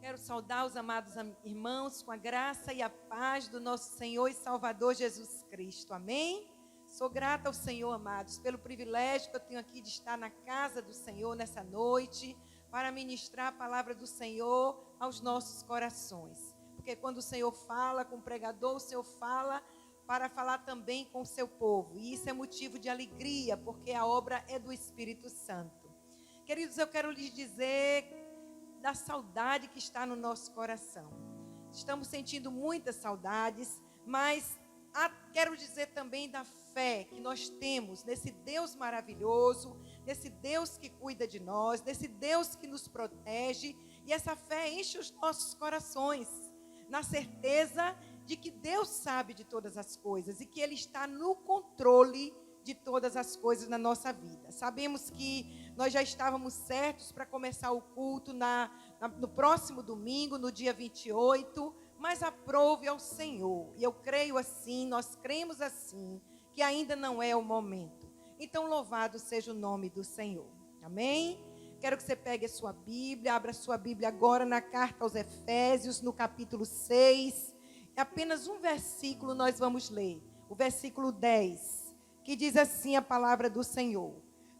Quero saudar os amados irmãos com a graça e a paz do nosso Senhor e Salvador Jesus Cristo. Amém? Sou grata ao Senhor, amados, pelo privilégio que eu tenho aqui de estar na casa do Senhor nessa noite, para ministrar a palavra do Senhor aos nossos corações. Porque quando o Senhor fala com o pregador, o Senhor fala para falar também com o seu povo. E isso é motivo de alegria, porque a obra é do Espírito Santo. Queridos, eu quero lhes dizer da saudade que está no nosso coração. Estamos sentindo muitas saudades, mas quero dizer também da fé que nós temos nesse Deus maravilhoso, nesse Deus que cuida de nós, nesse Deus que nos protege, e essa fé enche os nossos corações, na certeza de que Deus sabe de todas as coisas e que Ele está no controle de todas as coisas na nossa vida. Sabemos que nós já estávamos certos para começar o culto no próximo domingo, no dia 28, mas aprove ao Senhor. E eu creio assim, nós cremos assim, que ainda não é o momento. Então, louvado seja o nome do Senhor. Amém? Quero que você pegue a sua Bíblia, abra a sua Bíblia agora na carta aos Efésios, no capítulo 6. É apenas um versículo nós vamos ler, o versículo 10. Que diz assim a palavra do Senhor: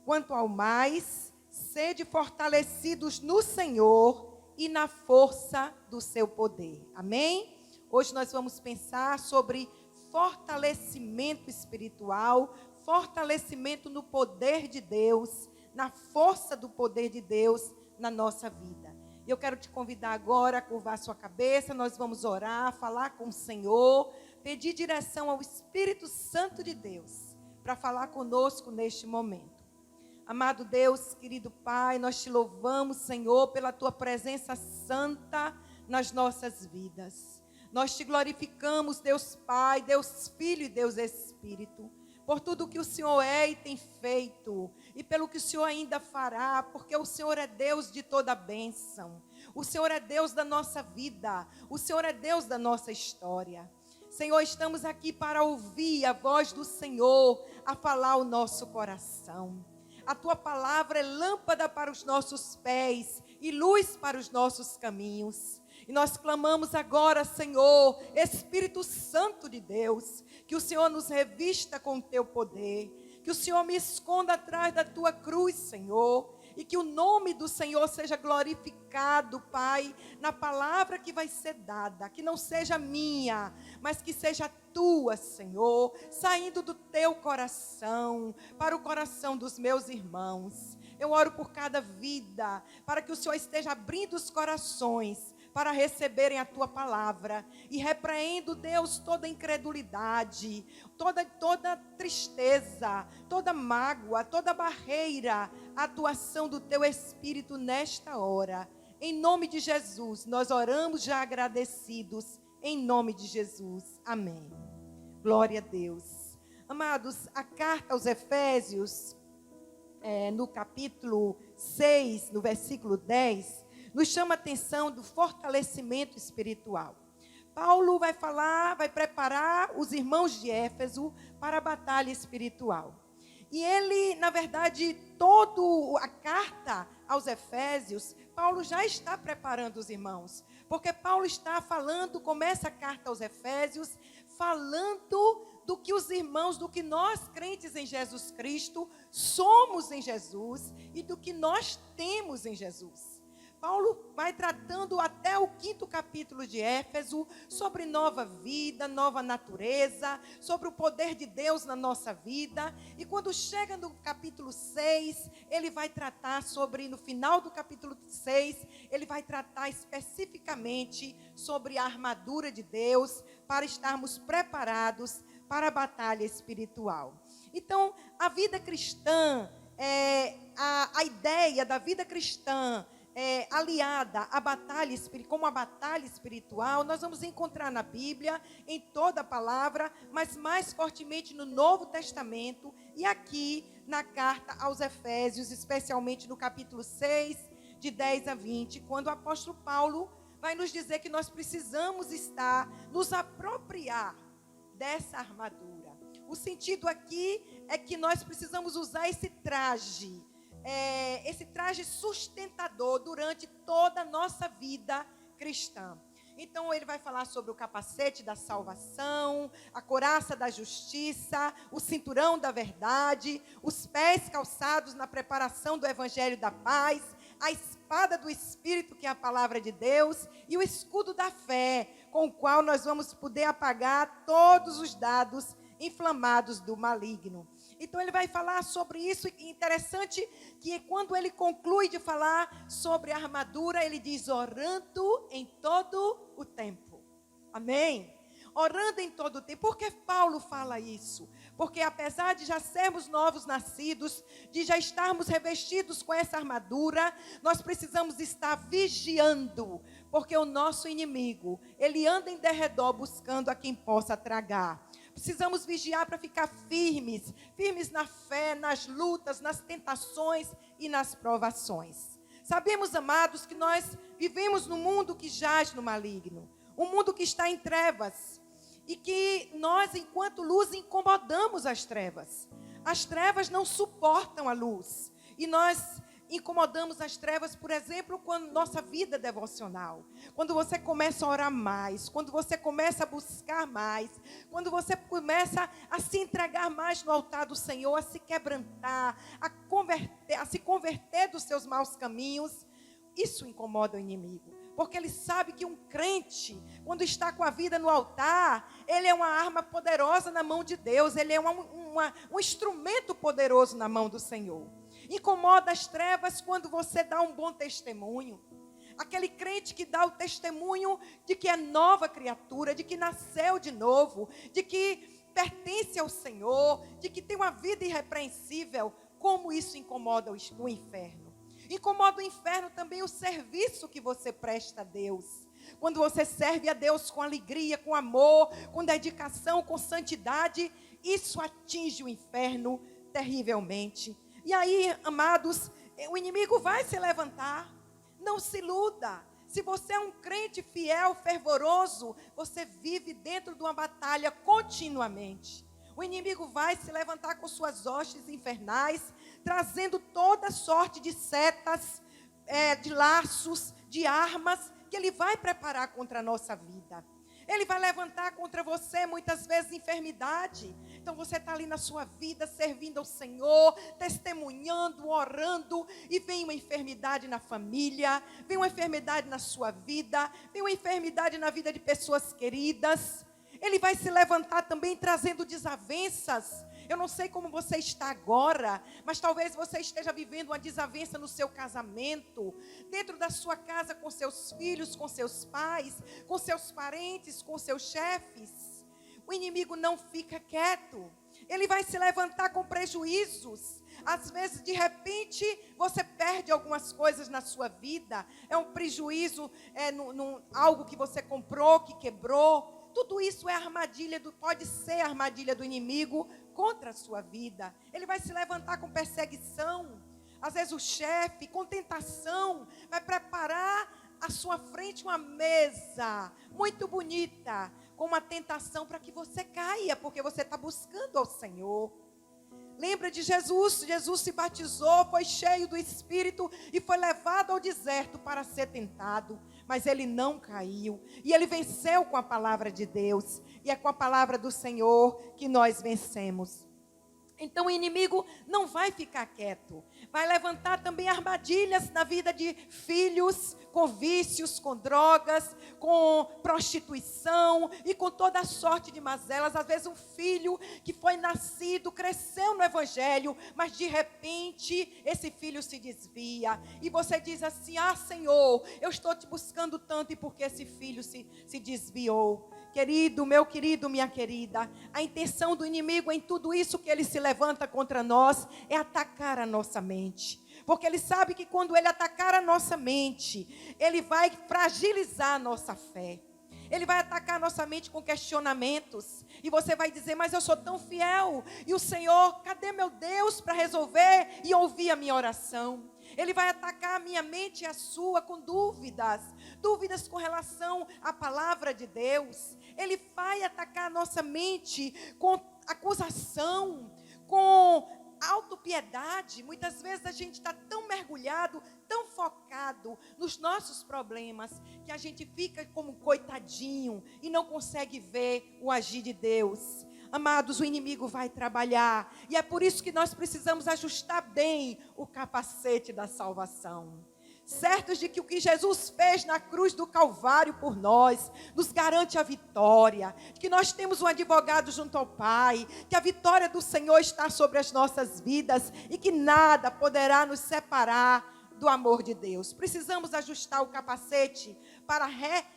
quanto ao mais, sede fortalecidos no Senhor e na força do seu poder. Amém? Hoje nós vamos pensar sobre fortalecimento espiritual, fortalecimento no poder de Deus, na força do poder de Deus na nossa vida. Eu quero te convidar agora a curvar sua cabeça, nós vamos orar, falar com o Senhor, pedir direção ao Espírito Santo de Deus para falar conosco neste momento. Amado Deus, querido Pai, nós te louvamos, Senhor, pela tua presença santa nas nossas vidas. Nós te glorificamos, Deus Pai, Deus Filho e Deus Espírito, por tudo que o Senhor é e tem feito, e pelo que o Senhor ainda fará, porque o Senhor é Deus de toda bênção. O Senhor é Deus da nossa vida, o Senhor é Deus da nossa história. Senhor, estamos aqui para ouvir a voz do Senhor, a falar o nosso coração. A tua palavra é lâmpada para os nossos pés e luz para os nossos caminhos. E nós clamamos agora, Senhor, Espírito Santo de Deus, que o Senhor nos revista com o teu poder, que o Senhor me esconda atrás da tua cruz, Senhor, e que o nome do Senhor seja glorificado, Pai, na palavra que vai ser dada, que não seja minha, mas que seja tua, Senhor, saindo do teu coração, para o coração dos meus irmãos. Eu oro por cada vida, para que o Senhor esteja abrindo os corações, para receberem a tua palavra, e repreendo, Deus, toda incredulidade, toda tristeza, toda mágoa, toda barreira, a atuação do teu Espírito nesta hora. Em nome de Jesus, nós oramos já agradecidos, em nome de Jesus, amém. Glória a Deus. Amados, a carta aos Efésios, no capítulo 6, no versículo 10, nos chama a atenção do fortalecimento espiritual. Paulo vai preparar os irmãos de Éfeso para a batalha espiritual. E ele, na verdade, toda a carta aos Efésios, Paulo já está preparando os irmãos. Porque Paulo está falando, começa a carta aos Efésios, falando do que os irmãos, do que nós crentes em Jesus Cristo, somos em Jesus e do que nós temos em Jesus. Paulo vai tratando até o 5º capítulo de Éfeso sobre nova vida, nova natureza, sobre o poder de Deus na nossa vida. E quando chega no capítulo 6, ele vai tratar sobre, no final do capítulo 6, ele vai tratar especificamente sobre a armadura de Deus, para estarmos preparados para a batalha espiritual. Então, a vida cristã, a ideia da vida cristã, aliada à batalha, como a batalha espiritual, nós vamos encontrar na Bíblia, em toda a palavra, mas mais fortemente no Novo Testamento e aqui na carta aos Efésios, especialmente no capítulo 6, de 10 a 20, quando o apóstolo Paulo vai nos dizer que nós precisamos nos apropriar dessa armadura. O sentido aqui é que nós precisamos usar esse traje sustentador durante toda a nossa vida cristã. Então ele vai falar sobre o capacete da salvação, a couraça da justiça, o cinturão da verdade, os pés calçados na preparação do evangelho da paz, a espada do Espírito, que é a palavra de Deus, e o escudo da fé, com o qual nós vamos poder apagar todos os dados inflamados do maligno. Então ele vai falar sobre isso, e interessante que quando ele conclui de falar sobre a armadura, ele diz: orando em todo o tempo. Amém? Orando em todo o tempo. Por que Paulo fala isso? Porque apesar de já sermos novos nascidos, de já estarmos revestidos com essa armadura, nós precisamos estar vigiando, porque o nosso inimigo, ele anda em derredor buscando a quem possa tragar. Precisamos vigiar para ficar firmes, firmes na fé, nas lutas, nas tentações e nas provações. Sabemos, amados, que nós vivemos num mundo que jaz no maligno, um mundo que está em trevas, e que nós, enquanto luz, incomodamos as trevas. As trevas não suportam a luz, e nós incomodamos as trevas, por exemplo, com a nossa vida devocional. Quando você começa a orar mais, quando você começa a buscar mais, quando você começa a se entregar mais no altar do Senhor, a se quebrantar, a se converter dos seus maus caminhos, isso incomoda o inimigo. Porque ele sabe que um crente, quando está com a vida no altar, ele é uma arma poderosa na mão de Deus, ele é um instrumento poderoso na mão do Senhor. Incomoda as trevas quando você dá um bom testemunho. Aquele crente que dá o testemunho de que é nova criatura, de que nasceu de novo, de que pertence ao Senhor, de que tem uma vida irrepreensível. Como isso incomoda o inferno? Incomoda o inferno também o serviço que você presta a Deus. Quando você serve a Deus com alegria, com amor, com dedicação, com santidade, isso atinge o inferno terrivelmente. E aí, amados, o inimigo vai se levantar. Não se iluda. Se você é um crente fiel, fervoroso, você vive dentro de uma batalha continuamente. O inimigo vai se levantar com suas hostes infernais, trazendo toda sorte de setas, de laços, de armas, que ele vai preparar contra a nossa vida. Ele vai levantar contra você, muitas vezes, enfermidade. Então você está ali na sua vida, servindo ao Senhor, testemunhando, orando, e vem uma enfermidade na família, vem uma enfermidade na sua vida, vem uma enfermidade na vida de pessoas queridas. Ele vai se levantar também trazendo desavenças. Eu não sei como você está agora, mas talvez você esteja vivendo uma desavença no seu casamento, dentro da sua casa, com seus filhos, com seus pais, com seus parentes, com seus chefes. O inimigo não fica quieto. Ele vai se levantar com prejuízos. Às vezes, de repente, você perde algumas coisas na sua vida. É um prejuízo, algo que você comprou, que quebrou. Tudo isso é pode ser armadilha do inimigo contra a sua vida. Ele vai se levantar com perseguição. Às vezes o chefe, com tentação, vai preparar à sua frente uma mesa muito bonita, com uma tentação para que você caia, porque você está buscando ao Senhor. Lembra de Jesus? Jesus se batizou, foi cheio do Espírito e foi levado ao deserto para ser tentado. Mas ele não caiu. E ele venceu com a palavra de Deus. E é com a palavra do Senhor que nós vencemos. Então o inimigo não vai ficar quieto. Vai levantar também armadilhas na vida de filhos, com vícios, com drogas, com prostituição e com toda sorte de mazelas. Às vezes um filho que foi nascido, cresceu no evangelho, mas de repente esse filho se desvia. E você diz assim: ah, Senhor, eu estou te buscando tanto, e porque esse filho se desviou. Querido, meu querido, minha querida, a intenção do inimigo em tudo isso que ele se levanta contra nós é atacar a nossa mente. Porque ele sabe que quando ele atacar a nossa mente, ele vai fragilizar a nossa fé. Ele vai atacar a nossa mente com questionamentos. E você vai dizer: mas eu sou tão fiel. E o Senhor, cadê meu Deus para resolver e ouvir a minha oração? Ele vai atacar a minha mente e a sua com dúvidas. Dúvidas com relação à palavra de Deus. Ele vai atacar a nossa mente com acusação, com autopiedade. Muitas vezes a gente está tão mergulhado, tão focado passado, nos nossos problemas, que a gente fica como coitadinho e não consegue ver o agir de Deus. Amados, o inimigo vai trabalhar, e é por isso que nós precisamos ajustar bem o capacete da salvação. Certos de que o que Jesus fez na cruz do Calvário por nós, nos garante a vitória, que nós temos um advogado junto ao Pai, que a vitória do Senhor está sobre as nossas vidas, e que nada poderá nos separar do amor de Deus. Precisamos ajustar o capacete para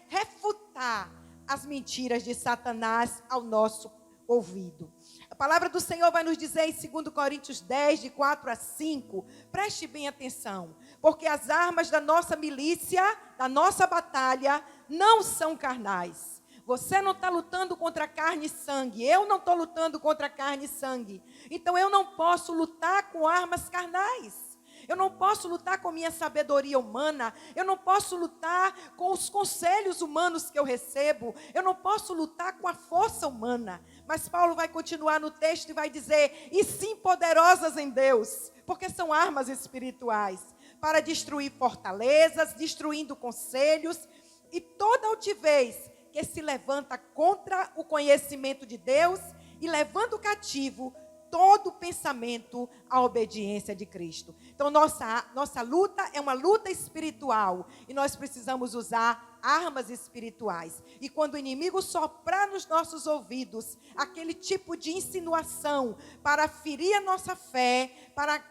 refutar as mentiras de Satanás ao nosso ouvido. A palavra do Senhor vai nos dizer em 2 Coríntios 10, de 4 a 5, preste bem atenção, porque as armas da nossa milícia, da nossa batalha, não são carnais. Você não está lutando contra carne e sangue, eu não estou lutando contra carne e sangue, então eu não posso lutar com armas carnais. Eu não posso lutar com minha sabedoria humana. Eu não posso lutar com os conselhos humanos que eu recebo. Eu não posso lutar com a força humana. Mas Paulo vai continuar no texto e vai dizer: e sim poderosas em Deus, porque são armas espirituais, para destruir fortalezas, destruindo conselhos e toda altivez que se levanta contra o conhecimento de Deus, e levando cativo todo pensamento à obediência de Cristo. Então, nossa luta é uma luta espiritual, e nós precisamos usar armas espirituais. E quando o inimigo soprar nos nossos ouvidos aquele tipo de insinuação para ferir a nossa fé, para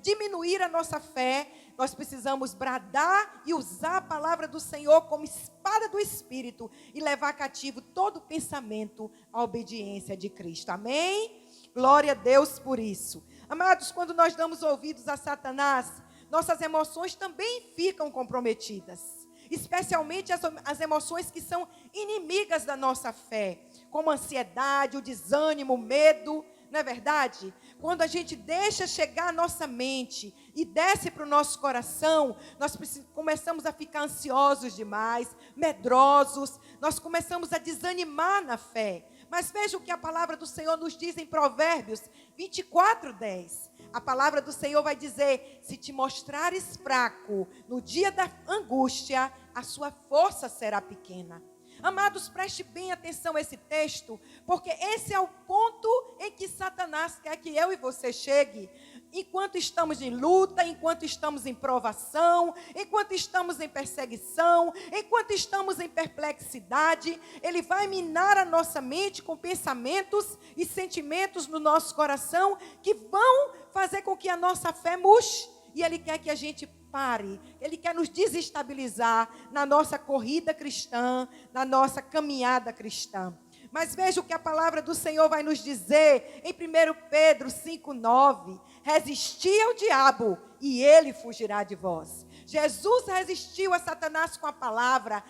diminuir a nossa fé, nós precisamos bradar e usar a palavra do Senhor como espada do Espírito e levar cativo todo pensamento à obediência de Cristo. Amém? Glória a Deus por isso. Amados, quando nós damos ouvidos a Satanás, nossas emoções também ficam comprometidas. Especialmente as emoções que são inimigas da nossa fé, como a ansiedade, o desânimo, o medo. Não é verdade? Quando a gente deixa chegar a nossa mente e desce para o nosso coração, nós começamos a ficar ansiosos demais, medrosos, nós começamos a desanimar na fé. Mas veja o que a palavra do Senhor nos diz em Provérbios 24:10. A palavra do Senhor vai dizer: se te mostrares fraco no dia da angústia, a sua força será pequena. Amados, preste bem atenção a esse texto, porque esse é o ponto em que Satanás quer que eu e você chegue. Enquanto estamos em luta, enquanto estamos em provação, enquanto estamos em perseguição, enquanto estamos em perplexidade, ele vai minar a nossa mente com pensamentos e sentimentos no nosso coração que vão fazer com que a nossa fé murche. E ele quer que a gente pare, ele quer nos desestabilizar na nossa corrida cristã, na nossa caminhada cristã. Mas veja o que a palavra do Senhor vai nos dizer em 1 Pedro 5:9. Resisti ao diabo e ele fugirá de vós. Jesus resistiu a Satanás com a palavra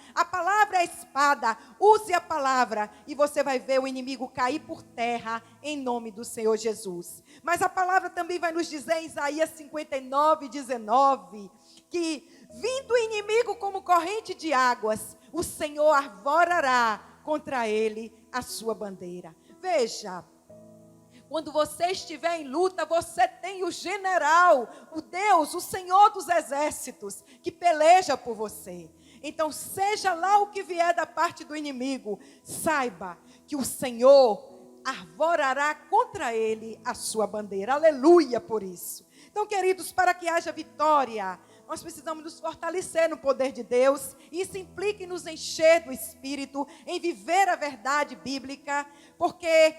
é a espada, use a palavra e você vai ver o inimigo cair por terra em nome do Senhor Jesus. Mas a palavra também vai nos dizer em Isaías 59:19, que vindo o inimigo como corrente de águas, o Senhor arvorará contra ele a sua bandeira. Veja, quando você estiver em luta, você tem o general, o Deus, o Senhor dos exércitos, que peleja por você. Então, seja lá o que vier da parte do inimigo, saiba que o Senhor arvorará contra ele a sua bandeira. Aleluia por isso. Então, queridos, para que haja vitória, nós precisamos nos fortalecer no poder de Deus. E isso implica em nos encher do Espírito, em viver a verdade bíblica. Porque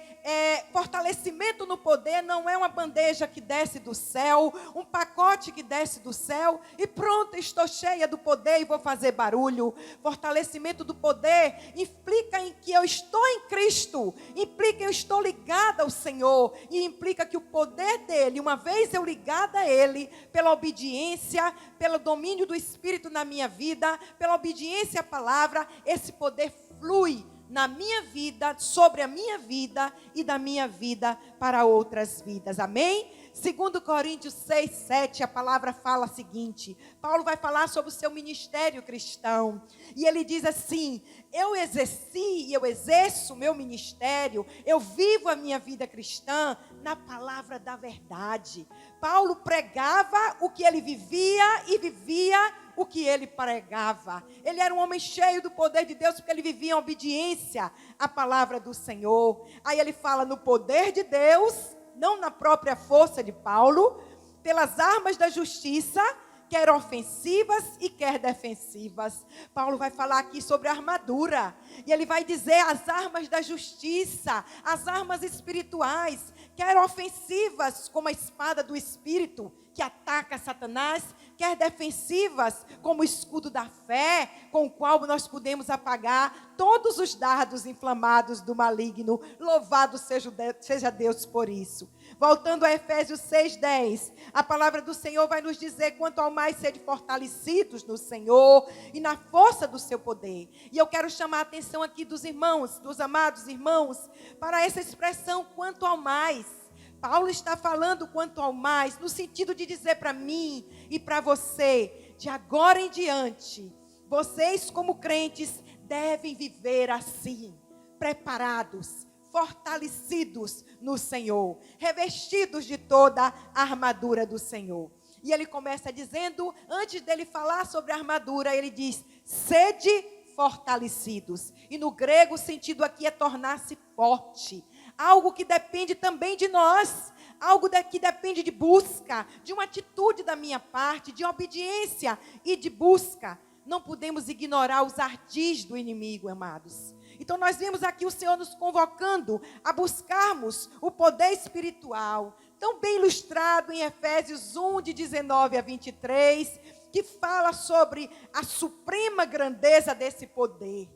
fortalecimento no poder não é uma bandeja que desce do céu, um pacote que desce do céu e pronto, estou cheia do poder e vou fazer barulho. Fortalecimento do poder implica em que eu estou em Cristo, implica que eu estou ligada ao Senhor e implica que o poder dele, uma vez eu ligada a ele, pela obediência, pelo domínio do Espírito na minha vida, pela obediência à palavra, esse poder flui na minha vida, sobre a minha vida e da minha vida para outras vidas. Amém? 2 Coríntios 6:7, a palavra fala o seguinte. Paulo vai falar sobre o seu ministério cristão. E ele diz assim: eu exerço o meu ministério, eu vivo a minha vida cristã na palavra da verdade. Paulo pregava o que ele vivia e vivia o que ele pregava. Ele era um homem cheio do poder de Deus, porque ele vivia em obediência à palavra do Senhor. Aí ele fala no poder de Deus, não na própria força de Paulo, pelas armas da justiça, quer ofensivas e quer defensivas. Paulo vai falar aqui sobre a armadura. E ele vai dizer as armas da justiça, as armas espirituais, quer ofensivas, como a espada do Espírito, que ataca Satanás, quer defensivas, como o escudo da fé, com o qual nós podemos apagar todos os dardos inflamados do maligno. Louvado seja Deus por isso. Voltando a Efésios 6:10, a palavra do Senhor vai nos dizer: quanto ao mais sede fortalecidos no Senhor e na força do seu poder. E eu quero chamar a atenção aqui dos irmãos, dos amados irmãos, para essa expressão quanto ao mais. Paulo está falando quanto ao mais, no sentido de dizer para mim e para você, de agora em diante, vocês como crentes devem viver assim, preparados, fortalecidos no Senhor, revestidos de toda a armadura do Senhor. E ele começa dizendo, antes dele falar sobre a armadura, ele diz: sede fortalecidos. E no grego o sentido aqui é tornar-se forte. Algo que depende também de nós, algo que depende de busca, de uma atitude da minha parte, de obediência e de busca. Não podemos ignorar os ardis do inimigo, amados. Então nós vemos aqui o Senhor nos convocando a buscarmos o poder espiritual, tão bem ilustrado em Efésios 1, de 19 a 23, que fala sobre a suprema grandeza desse poder.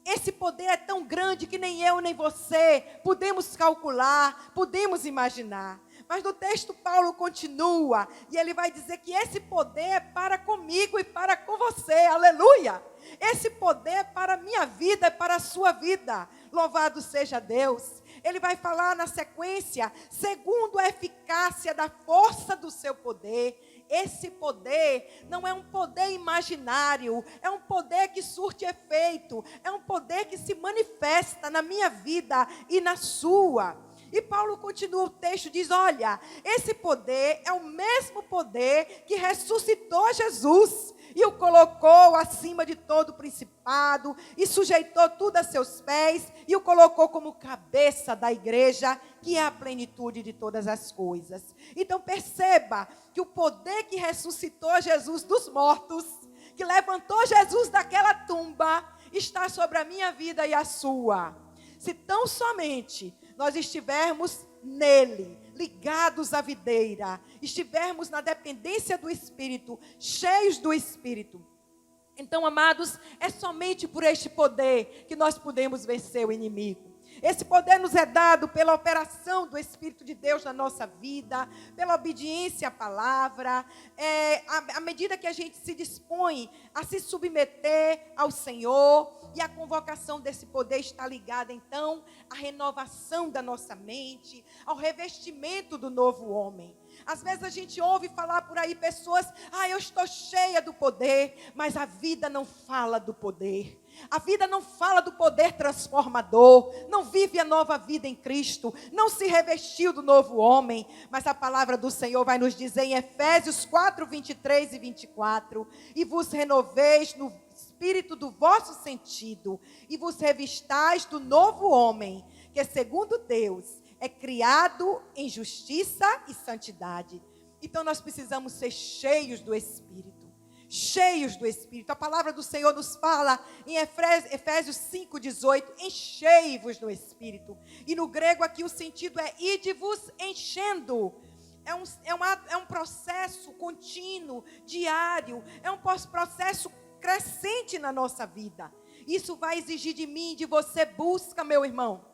Esse poder é tão grande que nem eu nem você podemos calcular, podemos imaginar. Mas no texto Paulo continua e ele vai dizer que esse poder é para comigo e para com você, aleluia! Esse poder é para a minha vida, é para a sua vida, louvado seja Deus. Ele vai falar na sequência, segundo a eficácia da força do seu poder. Esse poder não é um poder imaginário, é um poder que surte efeito, é um poder que se manifesta na minha vida e na sua. E Paulo continua o texto, diz: olha, esse poder é o mesmo poder que ressuscitou Jesus e o colocou acima de todo principado e sujeitou tudo a seus pés e o colocou como cabeça da igreja, que é a plenitude de todas as coisas. Então perceba que o poder que ressuscitou Jesus dos mortos, que levantou Jesus daquela tumba, está sobre a minha vida e a sua. Se tão somente nós estivermos nele, ligados à videira, estivermos na dependência do Espírito, cheios do Espírito. Então, amados, é somente por este poder que nós podemos vencer o inimigo. Esse poder nos é dado pela operação do Espírito de Deus na nossa vida, pela obediência à palavra, à medida que a gente se dispõe a se submeter ao Senhor. E a convocação desse poder está ligada, então, à renovação da nossa mente, ao revestimento do novo homem. Às vezes a gente ouve falar por aí pessoas: eu estou cheia do poder, mas a vida não fala do poder. A vida não fala do poder transformador, não vive a nova vida em Cristo, não se revestiu do novo homem. Mas a palavra do Senhor vai nos dizer em Efésios 4, 23 e 24: e vos renoveis no espírito do vosso sentido, e vos revistais do novo homem, que segundo Deus é criado em justiça e santidade. Então nós precisamos ser cheios do Espírito. Cheios do Espírito. A palavra do Senhor nos fala em Efésios 5:18, enchei-vos do Espírito. E no grego aqui o sentido é ide-vos enchendo. É um processo contínuo, diário, é um processo crescente na nossa vida. Isso vai exigir de mim e de você busca, meu irmão.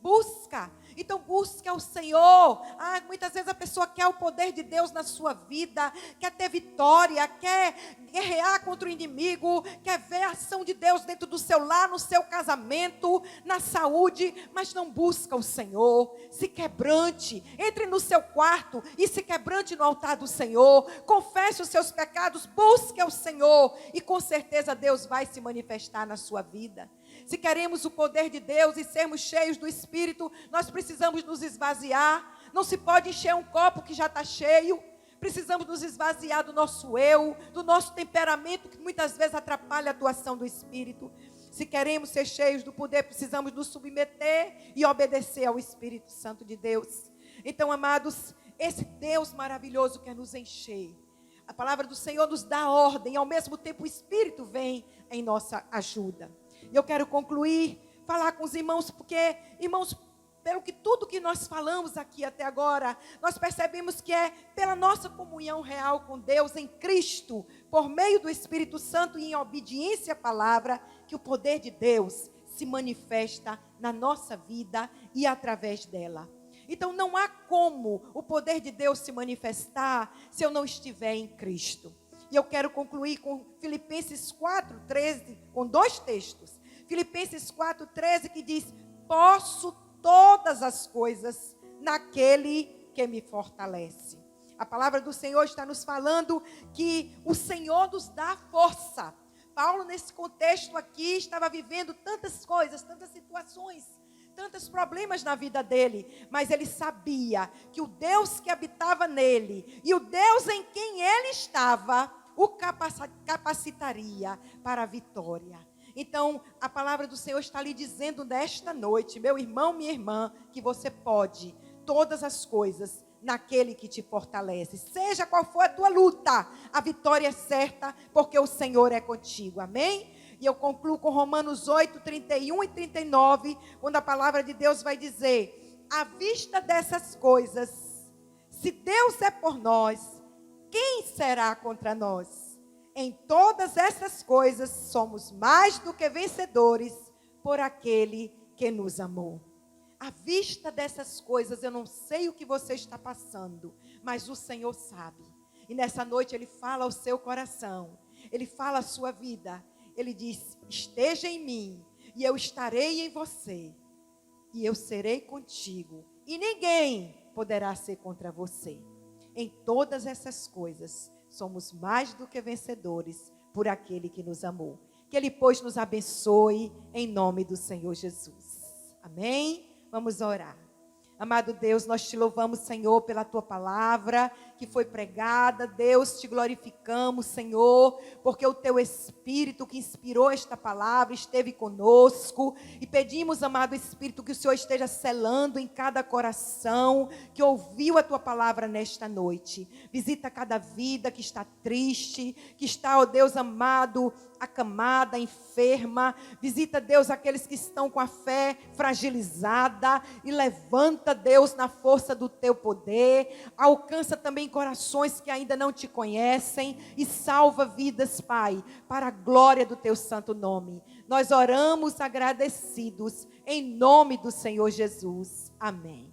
Busca. Então busque ao Senhor. Muitas vezes a pessoa quer o poder de Deus na sua vida, quer ter vitória, quer guerrear contra o inimigo, quer ver a ação de Deus dentro do seu lar, no seu casamento, na saúde, mas não busca o Senhor. Se quebrante, entre no seu quarto e se quebrante no altar do Senhor, confesse os seus pecados, busque ao Senhor e com certeza Deus vai se manifestar na sua vida. Se queremos o poder de Deus e sermos cheios do Espírito, nós precisamos nos esvaziar. Não se pode encher um copo que já está cheio. Precisamos nos esvaziar do nosso eu, do nosso temperamento, que muitas vezes atrapalha a atuação do Espírito. Se queremos ser cheios do poder, precisamos nos submeter e obedecer ao Espírito Santo de Deus. Então, amados, esse Deus maravilhoso quer nos encher. A palavra do Senhor nos dá ordem, e ao mesmo tempo o Espírito vem em nossa ajuda. E eu quero concluir, falar com os irmãos, porque, irmãos, pelo que tudo que nós falamos aqui até agora, nós percebemos que é pela nossa comunhão real com Deus em Cristo, por meio do Espírito Santo e em obediência à palavra, que o poder de Deus se manifesta na nossa vida e através dela. Então não há como o poder de Deus se manifestar se eu não estiver em Cristo. E eu quero concluir com Filipenses 4:13, com 2 textos. Filipenses 4:13 que diz: posso todas as coisas naquele que me fortalece. A palavra do Senhor está nos falando que o Senhor nos dá força. Paulo, nesse contexto aqui, estava vivendo tantas coisas, tantas situações, tantos problemas na vida dele, mas ele sabia que o Deus que habitava nele e o Deus em quem ele estava o capacitaria para a vitória. Então, a palavra do Senhor está lhe dizendo nesta noite, meu irmão, minha irmã, que você pode todas as coisas naquele que te fortalece. Seja qual for a tua luta, a vitória é certa, porque o Senhor é contigo. Amém? E eu concluo com Romanos 8:31 e 39, quando a palavra de Deus vai dizer: à vista dessas coisas, se Deus é por nós, quem será contra nós? Em todas essas coisas somos mais do que vencedores por aquele que nos amou. À vista dessas coisas, eu não sei o que você está passando, mas o Senhor sabe. E nessa noite Ele fala ao seu coração, Ele fala à sua vida. Ele diz: esteja em mim e eu estarei em você. E eu serei contigo. E ninguém poderá ser contra você. Em todas essas coisas somos mais do que vencedores por aquele que nos amou. Que Ele, pois, nos abençoe em nome do Senhor Jesus. Amém? Vamos orar. Amado Deus, nós te louvamos, Senhor, pela tua palavra que foi pregada. Deus, te glorificamos, Senhor, porque o teu Espírito que inspirou esta palavra esteve conosco. E pedimos, amado Espírito, que o Senhor esteja selando em cada coração que ouviu a tua palavra nesta noite. Visita cada vida que está triste, que está, ó Deus amado, acamada, enferma. Visita, Deus, aqueles que estão com a fé fragilizada e levanta, Deus, na força do teu poder. Alcança também corações que ainda não te conhecem e salva vidas, Pai, para a glória do teu santo nome. Nós oramos agradecidos em nome do Senhor Jesus. Amém.